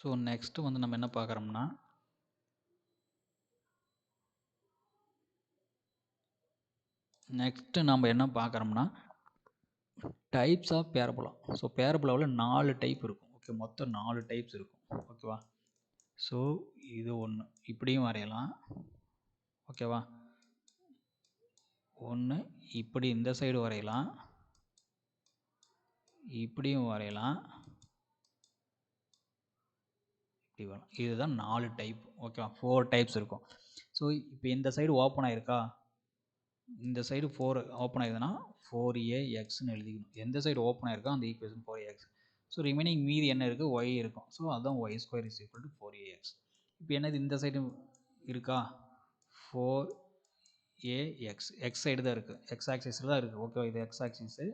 So next வந்து நம்ம என்ன பார்க்குறோம்னா டைப்ஸ் ஆஃப் பேரபோலா. ஸோ பேரபோலாவில் 4 டைப் இருக்கும். ஓகே, மொத்தம் 4 டைப்ஸ் இருக்கும். ஓகேவா? ஸோ இது ஒன்று இப்படியும் வரையலாம். ஓகேவா? ஒன்று இப்படி இந்த சைடு வரையலாம், இப்படியும் வரையலாம், இப்படி வரலாம். இதுதான் 4 டைப். ஓகேவா? 4 டைப்ஸ் இருக்கும். ஸோ இப்போ இந்த சைடு ஓப்பன் ஆயிருக்கா, இந்த சைடு 4 ஓப்பன் ஆகுதுன்னா 4axன்னு எழுதிக்கணும். எந்த சைடு ஓப்பன் ஆயிருக்கோ அந்த ஈக்குவேஷன் 4ax. ஸோ ரிமைனிங் மீதி என்ன இருக்குது, ஒய் இருக்கும். ஸோ அதுதான் y² = 4ax. இப்போ என்னது, இந்த சைடு இருக்கா 4ax, எக்ஸ் சைடு தான் இருக்குது, எக்ஸ் ஆக்சிஸில் தான் இருக்குது. ஓகே, இது எக்ஸ் ஆக்சிஸு,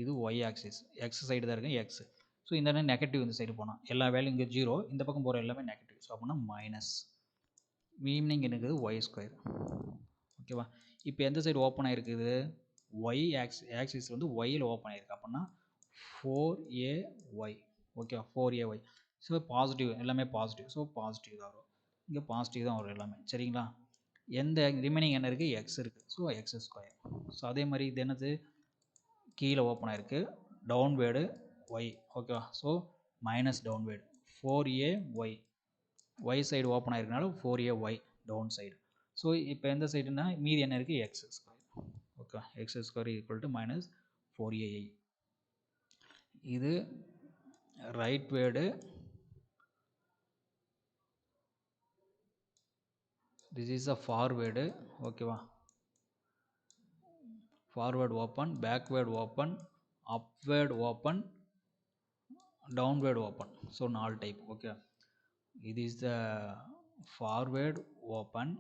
இது ஒய் ஆக்சிஸ், எக்ஸ் சைடு தான் இருக்குது எக்ஸ். ஸோ இந்த நெகட்டிவ் இந்த சைடு போனால் எல்லா வேலையும் இங்கே 0, இந்த பக்கம் போகிற எல்லாமே நெகட்டிவ். ஸோ அப்படின்னா மைனஸ், மீனிங் இருக்குது y². ஓகேவா? இப்போ எந்த சைடு ஓப்பன் ஆகிருக்குது, ஒய் ஆக்சிஸ் வந்து ஒய்யில் ஓப்பன் ஆகிருக்கு. அப்படின்னா 4ay. ஓகேவா? 4ay. ஸோ பாசிட்டிவ், எல்லாமே பாசிட்டிவ். ஸோ பாசிட்டிவ் தான் வரும், இங்கே பாசிட்டிவ் தான் வரும் எல்லாமே. சரிங்களா? எந்த ரிமைனிங் என்ன இருக்குது, எக்ஸ் இருக்குது. So x². ஸோ அதே மாதிரி இது என்னது, கீழே ஓப்பன் ஆகிருக்கு, டவுன்வேர்டு ஒய். ஓகேவா? So minus downward 4ay. Y side open ஆகிருக்கனால 4ay டவுன் சைடு. ஸோ இப்போ எந்த சைடுனா மீதி என்ன இருக்குது, x². Okay, x² = -4ai. இது rightward, this is a forward. ஓகேவா? Forward open, backward open, upward open, downward open. So 4 type. Okay, இது is the forward open.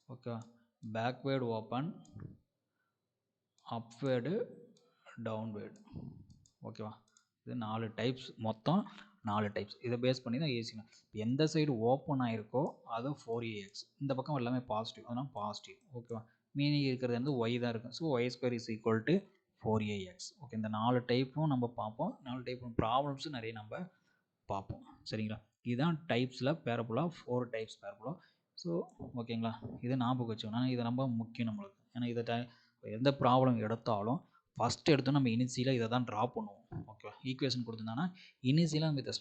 Okay, backward open, upward, downward. ஓகேவா? இது 4 டைப்ஸ், மொத்தம் 4 types. இதை base பண்ணி தான் ஏசினா எந்த சைடு ஓப்பன் ஆகிருக்கோ அது 4ax, இந்த பக்கம் எல்லாமே பாசிட்டிவ், அதனால் பாசிட்டிவ். ஓகேவா? மீனிங் இருக்கிறது வந்து ஒய் தான் இருக்கும். So y² = 4ax. ஓகே, இந்த 4 டைப்பும் நம்ம பார்ப்போம். 4 டைப்பும் ப்ராப்ளம்ஸும் நிறைய நம்ம பார்ப்போம். சரிங்களா? இதுதான் டைப்ஸில் பேரபோலா, 4 டைப்ஸ் பேரபோலா. ஸோ ஓகேங்களா, இதை ஞாபகம் வச்சுக்கணும். இது ரொம்ப முக்கியம் நம்மளுக்கு. ஏன்னா இதை எந்த ப்ராப்ளம் எடுத்தாலும் ஃபஸ்ட்டு எடுத்து நம்ம இனிஷியலாக இதை தான் ட்ரா பண்ணுவோம். ஓகேவா? ஈக்குவேஷன் கொடுத்துருந்தாங்கன்னா இனிஷியலாக நம்ம இதை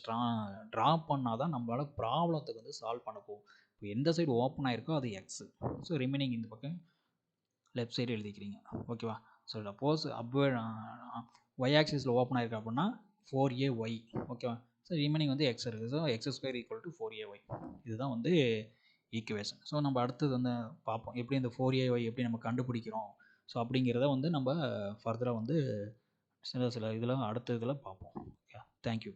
ட்ரா பண்ணால் தான் நம்மளால் ப்ராப்ளத்துக்கு வந்து சால்வ் பண்ண போகும். இப்போ எந்த சைடு ஓப்பன் ஆகிருக்கோ அது எக்ஸு. ஸோ ரிமைனிங் இந்த பக்கம் லெஃப்ட் சைடு எழுதிக்கிறீங்க. ஓகேவா? ஸோ சப்போஸ் ஒய் ஆக்சிஸில் ஓப்பன் ஆகிருக்கு அப்படின்னா 4ay. ஓகேவா? ஸோ ரிமைனிங் வந்து எக்ஸ் இருக்குது. So x² = 4ay. இதுதான் வந்து ஈக்குவேஷன். ஸோ நம்ம அடுத்தது வந்து பார்ப்போம், எப்படி இந்த 4ay எப்படி நம்ம கண்டுபிடிக்கிறோம். ஸோ அப்படிங்கிறத வந்து நம்ம ஃபர்தராக வந்து சில இதில் அடுத்த இதில் பார்ப்போம். Okay, thank you.